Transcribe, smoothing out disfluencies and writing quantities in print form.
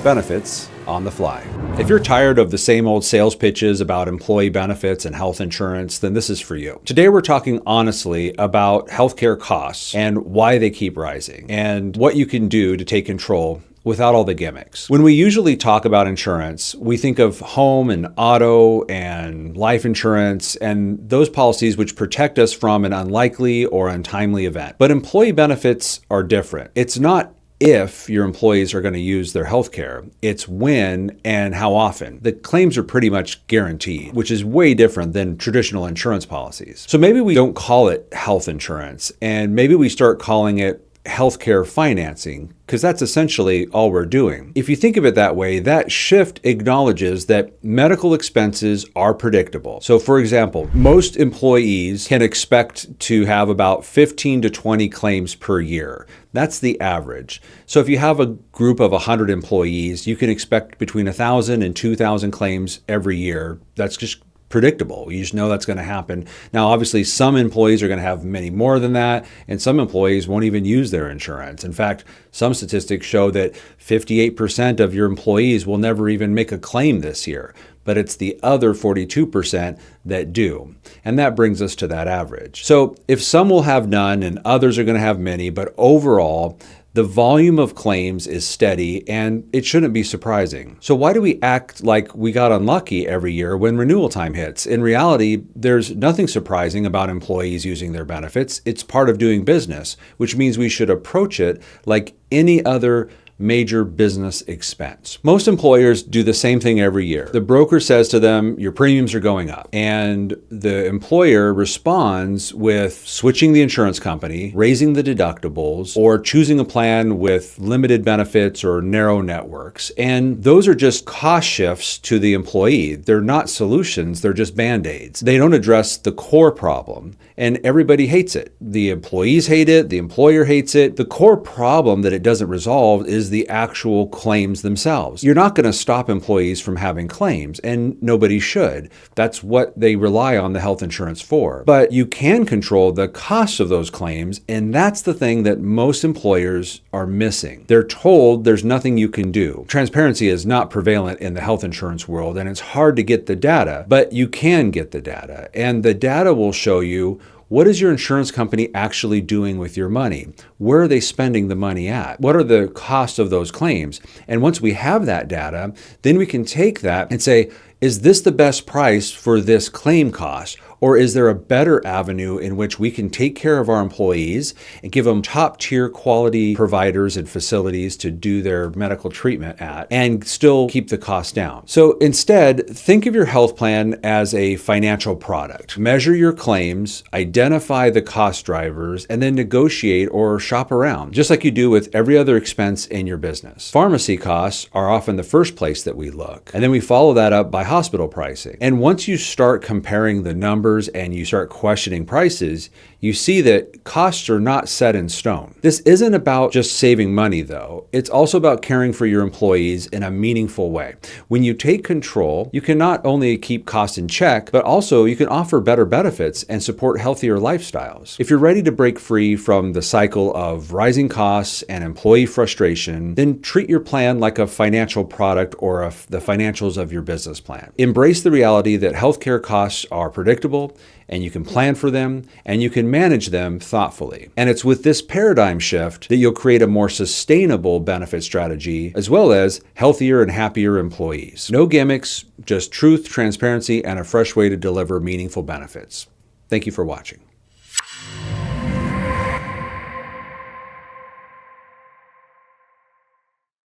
benefits on the fly. If you're tired of the same old sales pitches about employee benefits and health insurance, then this is for you. Today we're talking honestly about healthcare costs and why they keep rising and what you can do to take control without all the gimmicks. When we usually talk about insurance, we think of home and auto and life insurance and those policies which protect us from an unlikely or untimely event. But employee benefits are different. It's not if your employees are going to use their health care, it's when and how often. The claims are pretty much guaranteed, which is way different than traditional insurance policies. So maybe we don't call it health insurance, and maybe we start calling it healthcare financing, because that's essentially all we're doing. If you think of it that way, that shift acknowledges that medical expenses are predictable. So for example, most employees can expect to have about 15 to 20 claims per year. That's the average. So if you have a group of 100 employees, you can expect between 1,000 and 2,000 claims every year. That's just predictable. You just know that's going to happen. Now, obviously, some employees are going to have many more than that, and some employees won't even use their insurance. In fact, some statistics show that 58% of your employees will never even make a claim this year, but it's the other 42% that do. And that brings us to that average. So if some will have none and others are going to have many, but overall, the volume of claims is steady, and it shouldn't be surprising. So why do we act like we got unlucky every year when renewal time hits? In reality, there's nothing surprising about employees using their benefits. It's part of doing business, which means we should approach it like any other major business expense. Most employers do the same thing every year. The broker says to them, your premiums are going up. And the employer responds with switching the insurance company, raising the deductibles, or choosing a plan with limited benefits or narrow networks. And those are just cost shifts to the employee. They're not solutions, they're just band-aids. They don't address the core problem, and everybody hates it. The employees hate it, the employer hates it. The core problem that it doesn't resolve is the actual claims themselves. You're not going to stop employees from having claims, and nobody should. That's what they rely on the health insurance for. But you can control the cost of those claims, and that's the thing that most employers are missing. They're told there's nothing you can do. Transparency is not prevalent in the health insurance world, and it's hard to get the data, but you can get the data, and the data will show you what is your insurance company actually doing with your money? Where are they spending the money at? What are the costs of those claims? And once we have that data, then we can take that and say, is this the best price for this claim cost? Or is there a better avenue in which we can take care of our employees and give them top tier quality providers and facilities to do their medical treatment at and still keep the cost down? So instead, think of your health plan as a financial product. Measure your claims, identify the cost drivers, and then negotiate or shop around, just like you do with every other expense in your business. Pharmacy costs are often the first place that we look, and then we follow that up by hospital pricing. And once you start comparing the numbers and you start questioning prices, you see that costs are not set in stone. This isn't about just saving money though. It's also about caring for your employees in a meaningful way. When you take control, you can not only keep costs in check, but also you can offer better benefits and support healthier lifestyles. If you're ready to break free from the cycle of rising costs and employee frustration, then treat your plan like a financial product or the financials of your business plan. Embrace the reality that healthcare costs are predictable, and you can plan for them, and you can manage them thoughtfully. And it's with this paradigm shift that you'll create a more sustainable benefit strategy, as well as healthier and happier employees. No gimmicks, just truth, transparency, and a fresh way to deliver meaningful benefits. Thank you for watching.